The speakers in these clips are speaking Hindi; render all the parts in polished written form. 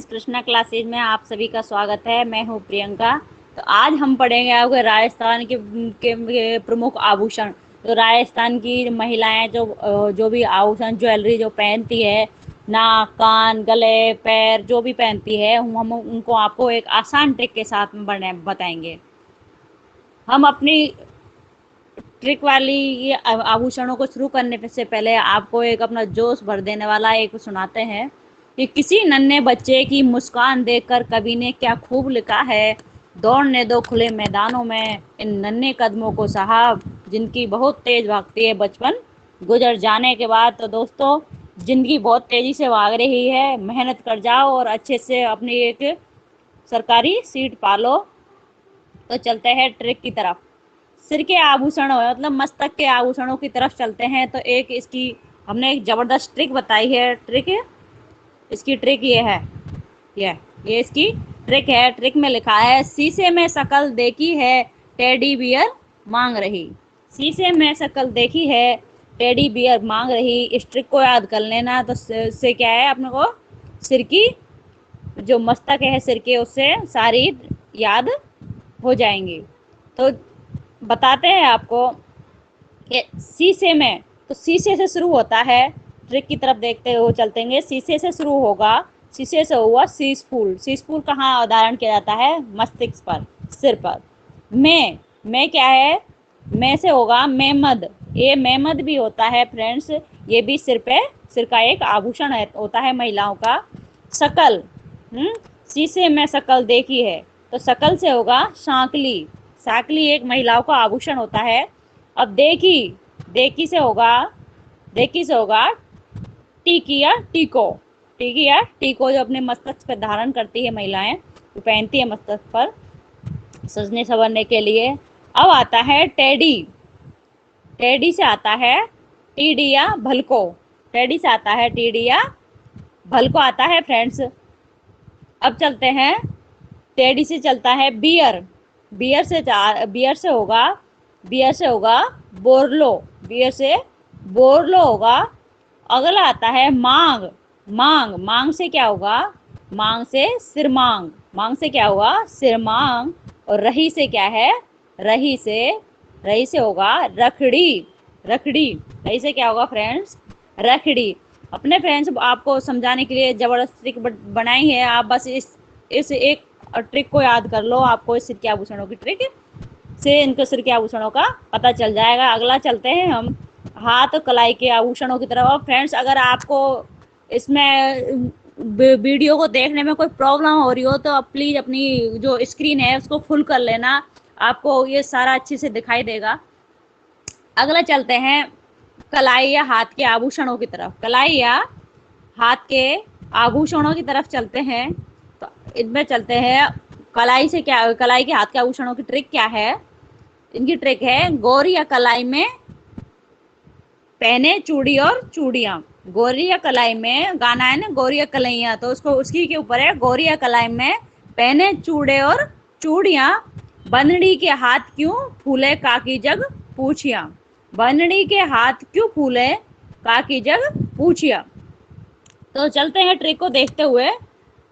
कृष्णा क्लासेज में आप सभी का स्वागत है। मैं हूं प्रियंका। तो आज हम पढ़ेंगे आपके राजस्थान के प्रमुख आभूषण। तो राजस्थान की महिलाएं जो भी आभूषण ज्वेलरी जो पहनती है, नाक कान गले पैर जो भी पहनती है, हम उनको आपको एक आसान ट्रिक के साथ में बताएंगे। हम अपनी ट्रिक वाली ये आभूषणों को शुरू करने से पहले आपको एक अपना जोश भर देने वाला एक सुनाते हैं कि किसी नन्हे बच्चे की मुस्कान देखकर कवि ने क्या खूब लिखा है। दौड़ने दो खुले मैदानों में इन नन्हे कदमों को साहब, जिनकी बहुत तेज भागती है बचपन गुजर जाने के बाद। तो दोस्तों, जिंदगी बहुत तेजी से भाग रही है, मेहनत कर जाओ और अच्छे से अपनी एक सरकारी सीट पालो। तो चलते हैं ट्रिक की तरफ। सिर के आभूषण मतलब मस्तक के आभूषणों की तरफ चलते हैं। तो एक इसकी हमने एक जबरदस्त ट्रिक बताई है। इसकी ट्रिक ये है, ये इसकी ट्रिक है। ट्रिक में लिखा है, शीशे में शक्ल देखी है टेडी बियर मांग रही। शीशे में शक्ल देखी है टेडी बियर मांग रही। इस ट्रिक को याद कर लेना। तो इससे क्या है, अपने को सिर की जो मस्तक है सिर के, उससे सारी याद हो जाएंगी। तो बताते हैं आपको कि शीशे में, तो शीशे से शुरू होता है। ट्रिक की तरफ देखते हुए चलतेंगे। शीशे से शुरू होगा, शीशे से हुआ शीश फूल। शीश फूल कहाँ धारण किया जाता है? मस्तिष्क पर, सिर पर। मैं क्या है? मैं से होगा मेमद। ये मेमद भी होता है फ्रेंड्स, ये भी सिर पे, सिर का एक आभूषण है, होता है महिलाओं का। शकल, शीशे में शकल देखी है, तो शकल से होगा शांकली। शाकली एक महिलाओं का आभूषण होता है। अब देखी, देखी से होगा टीकी या टीको। टीकी या टीको जो अपने मस्तक पर धारण करती है महिलाएं, जो पहनती है मस्तक पर सजने संवरने के लिए। अब आता है टेडी। टेडी से आता है टीडी या भलको। टेडी से आता है टीडी या भलको आता है फ्रेंड्स। अब चलते हैं, टेडी से चलता है बियर। बियर से होगा बोरलो। बियर से बोरलो होगा। अगला आता है मांग। मांग से क्या होगा? मांग से सिरमांग। मांग से क्या हुआ? सिरमांग। और रही से क्या है? रही से होगा रखड़ी। रही से क्या होगा फ्रेंड्स? रखड़ी। अपने फ्रेंड्स, आपको समझाने के लिए जबरदस्त ट्रिक बनाई है। आप बस इस एक ट्रिक को याद कर लो, आपको इस सिर के आभूषणों की ट्रिक से इनके सिर के आभूषणों का पता चल जाएगा। अगला चलते हैं हम हाथ कलाई के आभूषणों की तरफ। फ्रेंड्स, अगर आपको इसमें वीडियो को देखने में कोई प्रॉब्लम हो रही हो तो प्लीज अपनी जो स्क्रीन है उसको फुल कर लेना, आपको ये सारा अच्छे से दिखाई देगा। अगला चलते हैं कलाई या हाथ के आभूषणों की तरफ। कलाई या हाथ के आभूषणों की तरफ चलते हैं। तो इनमें चलते हैं, कलाई के हाथ के आभूषणों की ट्रिक क्या है? इनकी ट्रिक है, गौरी या कलाई में पहने चूड़ी और चूड़ियां। गौरी या कलाई में, गाना है ना गौरी या कलैया, तो उसको उसी के ऊपर है, गौरी या कलाई में पहने चूड़े और चूड़ियां। बनड़ी के हाथ क्यों फूले काकी जग पूछिया। बनड़ी के हाथ क्यों फूले काकी जग पूछिया। तो चलते हैं ट्रिक को देखते हुए।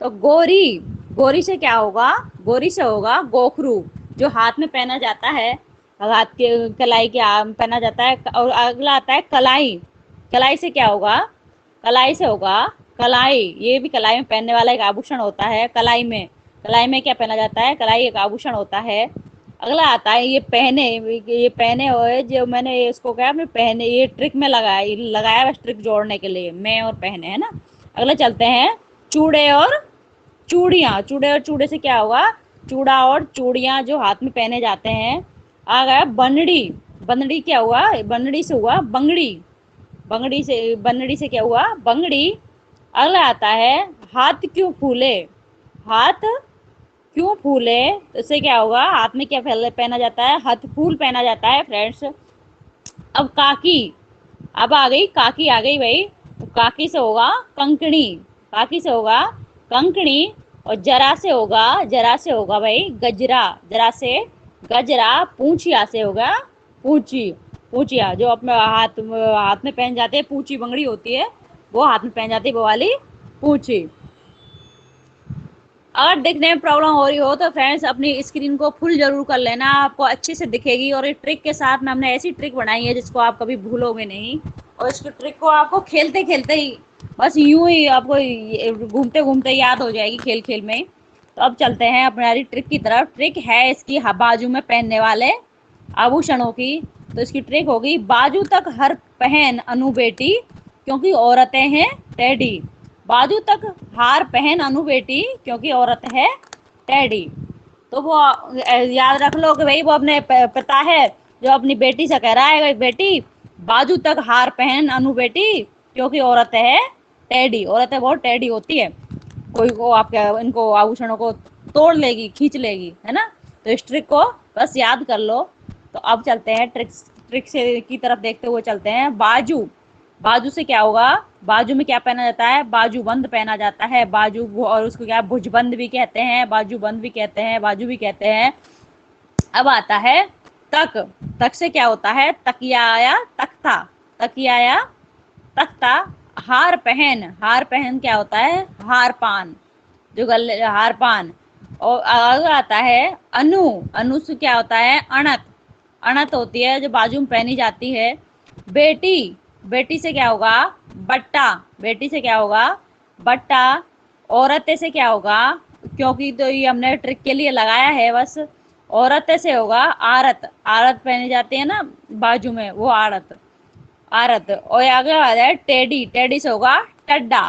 तो गोरी से क्या होगा? गोरी से होगा गोखरू, जो हाथ में पहना जाता है, हाथ के कलाई के पहना जाता है। और अगला आता है कलाई। कलाई से क्या होगा? कलाई से होगा कलाई। ये भी कलाई में पहनने वाला एक आभूषण होता है। कलाई में क्या पहना जाता है? कलाई एक आभूषण होता है। अगला आता है ये पहने हुए, जो मैंने इसको क्या अपने पहने, ये ट्रिक में लगाया बस ट्रिक जोड़ने के लिए, मैं और पहने, है ना। अगला चलते हैं चूड़े और चूड़ियां। चूड़े और चूड़े से क्या होगा? चूड़ा और चूड़ियां जो हाथ में पहने जाते हैं। आ गया बनड़ी। बनड़ी क्या हुआ? बनड़ी से हुआ बंगड़ी। बनड़ी से क्या हुआ? बंगड़ी। अगला आता है हाथ क्यों फूले। हाथ क्यों फूले, इससे क्या होगा? हाथ में क्या पहना जाता है? हाथ फूल पहना जाता है फ्रेंड्स। अब काकी, अब आ गई काकी, आ गई भाई। तो काकी से होगा कंकणी। काकी से होगा कंकणी। और जरा से होगा भाई गजरा। जरा से गजरा। पूंछिया से होगा पूंची। पूंछिया जो अपने हाथ में पहन जाते हैं, पूंची बंगड़ी होती है, वो हाथ में पहन जाती है, वो वाली पूंची। अगर दिखने में प्रॉब्लम हो रही हो तो फ्रेंड्स अपनी स्क्रीन को फुल जरूर कर लेना, आपको अच्छे से दिखेगी। और इस ट्रिक के साथ में हमने ऐसी ट्रिक बनाई है जिसको आप कभी भूलोगे नहीं। और इस ट्रिक को आपको खेलते खेलते ही, बस यूं ही आपको घूमते घूमते याद हो जाएगी खेल खेल में। तो अब चलते हैं अपनी ट्रिक की तरफ। ट्रिक है इसकी बाजू में पहनने वाले आभूषणों की। तो इसकी ट्रिक होगी, बाजू तक हर पहन अनु बेटी, क्योंकि औरतें हैं टेडी। बाजू तक हार पहन अनु बेटी, क्योंकि औरत है टेडी। तो वो याद रख लो कि भाई वो अपने पिता है जो अपनी बेटी से कह रहा है, बेटी बाजू तक हार पहन अनु बेटी, क्योंकि औरत है टेडी। औरतें बहुत टेडी होती है, कोई को आपके इनको आभूषणों को तोड़ लेगी, खींच लेगी, है ना। तो इस ट्रिक को बस याद कर लो। तो अब चलते हैं ट्रिक से की तरफ देखते हुए चलते हैं। बाजू, बाजू से क्या होगा, बाजू में क्या पहना जाता है, बाजू बंद पहना जाता है। बाजू, और उसको क्या भुजबंद भी कहते हैं, बाजू बंद भी कहते हैं, बाजू भी कहते हैं। अब आता है तक। तक से क्या होता है, तकिया या तख्ता, तकिया या तख्ता। हार पहन, हार पहन क्या होता है, हार पान, जो गले हार पान। और आगे आता है अनु। अनु से क्या होता है, अणत, अणत होती है जो बाजू में पहनी जाती है। बेटी, बेटी से क्या होगा, बट्टा, बेटी से क्या होगा, बट्टा। औरतें से क्या होगा, क्योंकि तो ये हमने ट्रिक के लिए लगाया है बस। औरतें से होगा आरत, आरत पहनी जाती है ना बाजू में, वो आरत, आरत। और आगे आ जाए टेडी, टेडी से होगा टड्डा,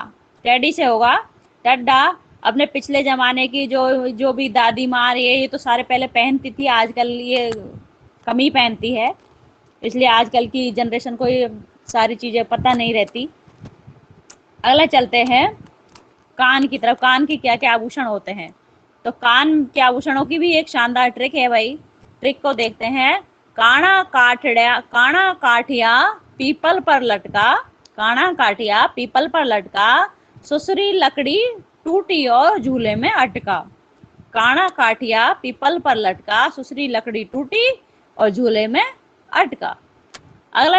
टेडी से होगा टड्डा। अपने पिछले जमाने की जो जो भी दादी माँ ये तो सारे पहले पहनती थी, आजकल ये कम ही पहनती है, इसलिए आजकल की जनरेशन को ये सारी चीजें पता नहीं रहती। अगला चलते हैं कान की तरफ। कान के क्या क्या आभूषण होते हैं, तो कान के आभूषणों की भी एक शानदार ट्रिक है भाई। ट्रिक को देखते हैं। काना काठिया, काना काठिया पीपल पर लटका, काना काठिया पीपल पर लटका, सुसरी लकड़ी टूटी और झूले में अटका। काना काठिया पीपल पर लटका, सुसरी लकड़ी टूटी और झूले में अटका। अगला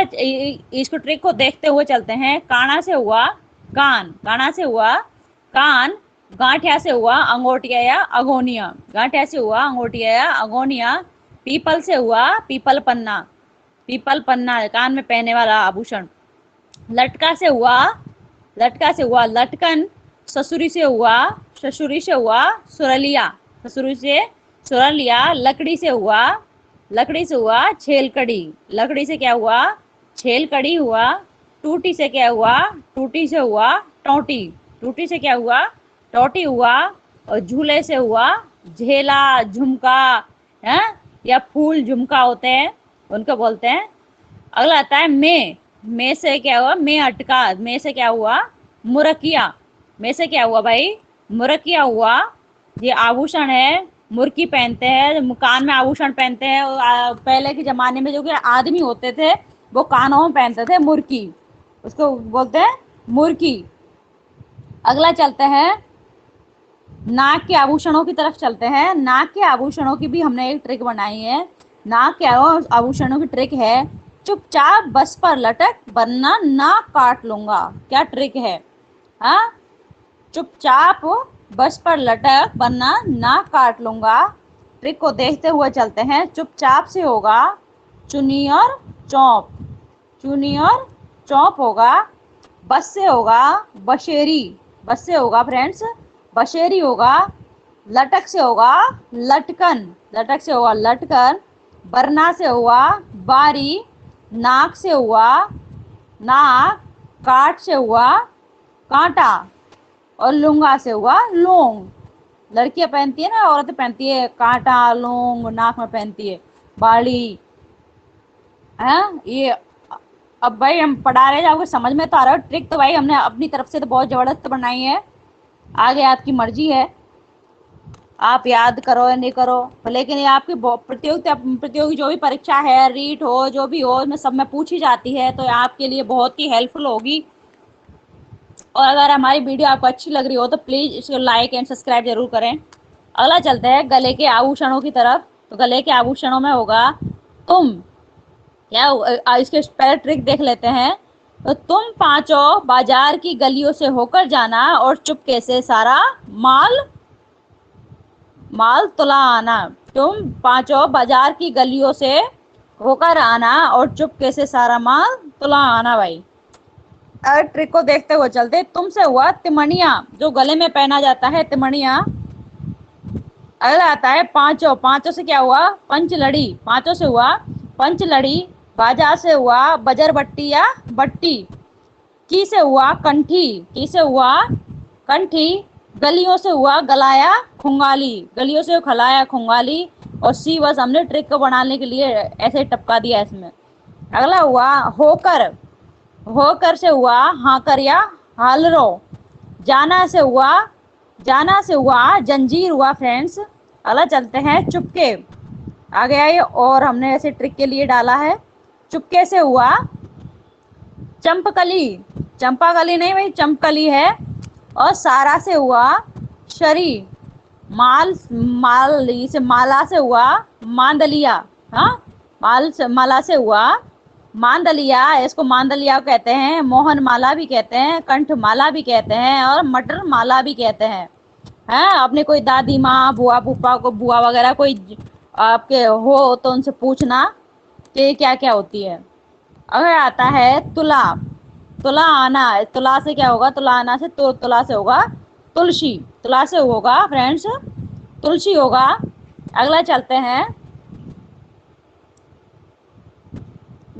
इसको ट्रिक को देखते हुए चलते हैं। काना से हुआ कान, काना से हुआ कान। गांठिया से हुआ अंगोटिया या अगोनिया, गांठिया से हुआ अंगोटिया या अगोनिया। पीपल से हुआ पीपल पन्ना, पीपल पन्ना कान में पहनने वाला आभूषण। लटका से हुआ, लटका से हुआ लटकन। ससुरी से हुआ, ससुरी से हुआ सुरलिया, ससुरी से सुरलिया। लकड़ी से हुआ, लकड़ी से हुआ छेलकड़ी, लकड़ी से क्या हुआ, छेलकड़ी हुआ। टूटी से क्या हुआ, टूटी से हुआ टोटी, टूटी से क्या हुआ, टोटी हुआ। और झूले से हुआ झेला, झुमका है, या फूल झुमका होते हैं उनको बोलते हैं। अगला आता है में से क्या हुआ, में अटका, में से क्या हुआ, मुरकिया, में से क्या हुआ भाई, मुरकिया हुआ। ये आभूषण है, मुर्की पहनते हैं, कान में आभूषण पहनते हैं। पहले के जमाने में जो कि आदमी होते थे वो कानों में पहनते थे मुर्की, उसको बोलते हैं मुर्की। अगला चलते हैं नाक के आभूषणों की तरफ चलते हैं। नाक के आभूषणों की भी हमने एक ट्रिक बनाई है। नाक के आभूषणों की ट्रिक है, चुपचाप बस पर लटक वरना नाक काट लूंगा। क्या ट्रिक है, हाँ, चुपचाप बस पर लटक वरना नाक काट लूंगा। ट्रिक को देखते हुए चलते हैं। चुपचाप से होगा चुनी और चौप, चुनी और चौप होगा। बस से होगा बशेरी, बस से होगा फ्रेंड्स बशेरी होगा। लटक से होगा लटकन, लटक से होगा लटकन। बरना से हुआ बारी। नाक से हुआ नाक। काट से हुआ कांटा। और लूंगा से हुआ लौंग। लड़कियां पहनती है ना, औरतें पहनती है कांटा, लौंग नाक में पहनती है, बाली है ये। अब भाई हम पढ़ा रहे हैं, आपको समझ में तो आ रहा है। ट्रिक तो भाई हमने अपनी तरफ से तो बहुत जबरदस्त बनाई है, आगे आपकी मर्जी है, आप याद करो या नहीं करो। लेकिन ये आपकी प्रतियोगी जो भी परीक्षा है, रीट हो जो भी हो, इसमें सब में पूछी जाती है, तो आपके लिए बहुत ही हेल्पफुल होगी। और अगर हमारी वीडियो आपको अच्छी लग रही हो तो प्लीज इसको लाइक एंड सब्सक्राइब जरूर करें। अगला चलते हैं गले के आभूषणों की तरफ। तो गले के आभूषणों में होगा तुम, क्या इसके पहले ट्रिक देख लेते हैं। तो तुम पांचों बाजार की गलियों से होकर जाना और चुपके से सारा माल माल तुला आना, तुम पांचों बाजार की गलियों से होकर आना और चुपके से सारा माल तुला आना भाई। अगर ट्रिक को देखते हुए चलते, तुमसे हुआ तिमणिया, जो गले में पहना जाता है तिमणिया। अगला आता है पांचों, पांचों से क्या हुआ, पंच लड़ी, पांचों से हुआ पंच लड़ी। बाजार से हुआ बजर बट्टी या बट्टी। की से हुआ कंठी, की से हुआ कंठी। गलियों से हुआ गलाया खुंगाली, गलियों से खलाया खुंगाली। और सी बस हमने ट्रिक को बनाने के लिए ऐसे टपका दिया इसमें। अगला हुआ होकर, होकर से हुआ हाकर या हालरो। जाना से हुआ, जाना से हुआ जंजीर हुआ फ्रेंड्स। अगला चलते हैं चुपके, आ गया ये और हमने ऐसे ट्रिक के लिए डाला है। चुपके से हुआ चंपकली, चंपाकली नहीं भाई चंपकली है। और सारा से हुआ शरी, माल, माल से माला से हुआ मांदलिया। हाँ, माल से माला से हुआ मांदलिया, इसको मांदलिया कहते हैं, मोहन माला भी कहते हैं, कंठ माला भी कहते हैं और मटर माला भी कहते हैं। हैं, अपने कोई दादी माँ बुआ फूफा को बुआ वगैरह कोई आपके हो तो उनसे पूछना कि क्या क्या होती है। अगर आता है तुला, तुला आना, तुला से क्या होगा, तुला आना से तुला से होगा तुलसी, तुला से होगा फ्रेंड्स तुलसी होगा। अगला चलते हैं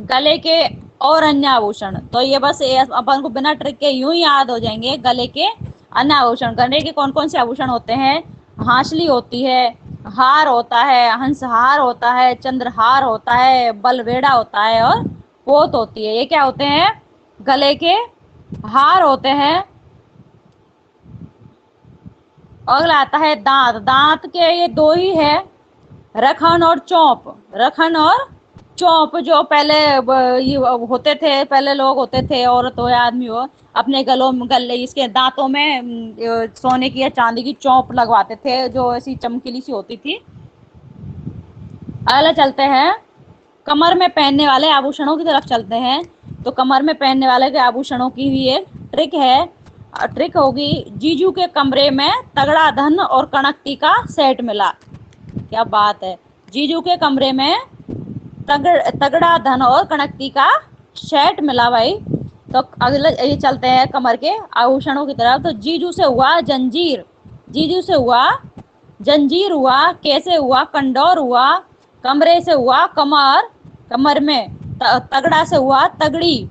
गले के और अन्य आभूषण। तो ये बस अपन को बिना ट्रिक के यूं ही याद हो जाएंगे। गले के अन्य आभूषण, गले के कौन कौन से आभूषण होते हैं, हाशली होती है, हार होता है, हंसहार होता है, चंद्रहार होता है, बलवेड़ा होता है और पोत होती है। ये क्या होते हैं, गले के हार होते हैं। अगला आता है दांत, दांत के ये दो ही है, रखन और चौप। रखन और चौप जो पहले ये होते थे, पहले लोग होते थे, औरत हो या आदमी हो, अपने गलों में गले इसके दांतों में सोने की या चांदी की चौप लगवाते थे जो ऐसी चमकीली सी होती थी। अगला चलते हैं कमर में पहनने वाले आभूषणों की तरफ चलते हैं। तो कमर में पहनने वाले के आभूषणों की भी एक ट्रिक है। ट्रिक होगी, जीजू के कमरे में तगड़ा धन और कणकती का सेट मिला। क्या बात है, जीजू के कमरे में तगड़ा धन और कणकती का सेट मिला भाई। तो अगले ये चलते हैं कमर के आभूषणों की तरफ। तो जीजू से हुआ जंजीर, जीजू से हुआ जंजीर हुआ। कैसे हुआ, कंडौर हुआ। कमरे से हुआ कमर, कमर में। तगड़ा से हुआ तगड़ी।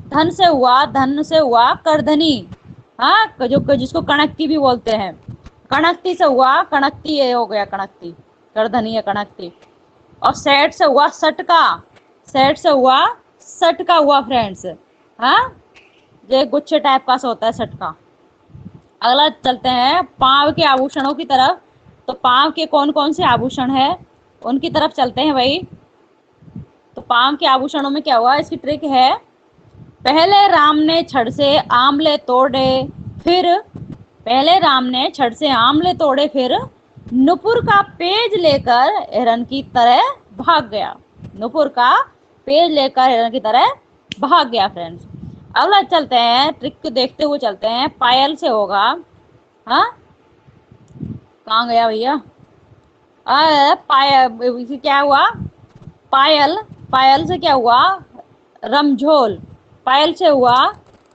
धन से हुआ, धन से हुआ करधनी। हाँ, जो जिसको कणकती भी बोलते हैं। कणकती से हुआ कणकती, ये हो गया कणकती, करधनी है कणकती। और सेट से हुआ सटका, सेट से हुआ सटका हुआ फ्रेंड्स। हाँ, ये गुच्छे टाइप का सा होता है सटका। अगला चलते हैं पांव के आभूषणों की तरफ। तो पांव के कौन कौन से आभूषण है उनकी तरफ चलते हैं भाई। तो पांव के आभूषणों में क्या हुआ, इसकी ट्रिक है। पहले राम ने छड़ से आमले तोड़े, फिर पहले राम ने छड़ से आमले तोड़े, फिर नुपुर का पेज लेकर हिरन की तरह भाग गया। नुपुर का पेज लेकर हिरन की तरह भाग गया फ्रेंड्स। अगला चलते हैं ट्रिक को देखते हुए चलते हैं। पायल से होगा, हाँ कहाँ गया भैया, पायल क्या हुआ, पायल, पायल से क्या हुआ रमझोल। पायल से हुआ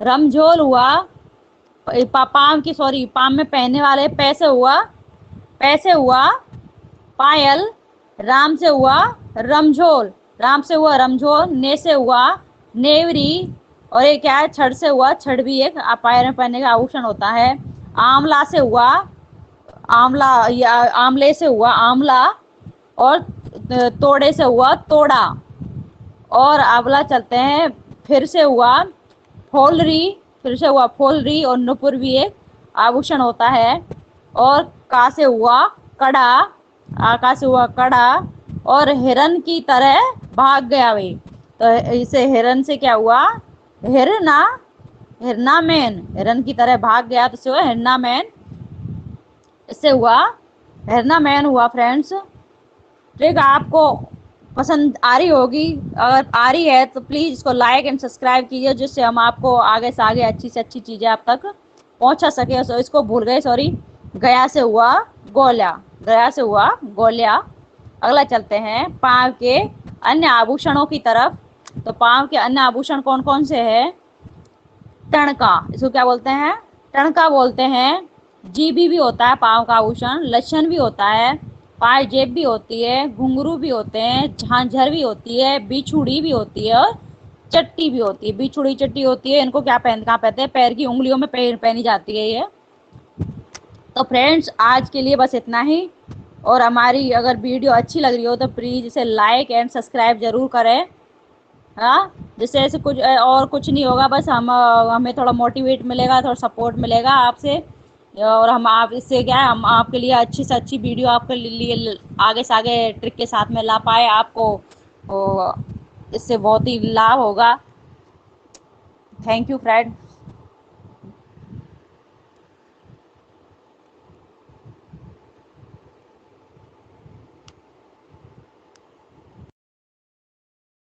रमझोल हुआ। पाम की सॉरी पाम में पहनने वाले पैसे हुआ, पैसे हुआ पायल। राम से हुआ रमझोल, राम से हुआ रमझोल। ने से हुआ नेवरी। और ये क्या है, छड़ से हुआ छड़ भी एक पायल में पहनने का आभूषण होता है। आंवला से हुआ आंवला, या आंवले से हुआ आंवला। और तोड़े से हुआ तोड़ा। और अगला चलते हैं फिर से हुआ फोलरी, फिर से हुआ फोलरी। और नुपुर भी एक आभूषण होता है। और का से हुआ कड़ा, आका से हुआ कड़ा। और हिरन की तरह भाग गया भाई। तो इसे हिरन से क्या हुआ, हिरना, हिरना मैन, हिरन की तरह भाग गया तो इसे हुआ हिरना मैन, इससे हुआ हिरना मैन हुआ फ्रेंड्स। ट्रिक आपको पसंद आ रही होगी, अगर आ रही है तो प्लीज़ इसको लाइक एंड सब्सक्राइब कीजिए, जिससे हम आपको आगे से आगे अच्छी से अच्छी चीज़ें आप तक पहुंचा सके। इसको भूल गए, सॉरी, गया से हुआ गोल्या, गया से हुआ गोल्या। अगला चलते हैं पाँव के अन्य आभूषणों की तरफ। तो पाँव के अन्य आभूषण कौन कौन से हैं? टणका, इसको क्या बोलते हैं? टणका बोलते हैं। जीभी भी होता है पाँव का आभूषण, लक्षण भी होता है, पायजेब भी होती है, घुंघरू भी होते हैं, झांझर भी होती है, बिछुड़ी भी होती है और चट्टी भी होती है। बिछुड़ी चट्टी होती है, इनको क्या कहाँ पहनते हैं? पैर की उंगलियों में पहनी जाती है ये। तो फ्रेंड्स आज के लिए बस इतना ही। और हमारी अगर वीडियो अच्छी लग रही हो तो प्लीज़ इसे लाइक एंड सब्सक्राइब जरूर करें। हाँ, जिससे ऐसे कुछ और कुछ नहीं होगा, बस हमें थोड़ा मोटिवेट मिलेगा, थोड़ा सपोर्ट मिलेगा आपसे। और हम आप इससे क्या है, हम आपके लिए अच्छी से अच्छी वीडियो आपके लिए आगे से आगे ट्रिक के साथ में ला पाए आपको। इससे बहुत ही लाभ होगा। Thank you friend.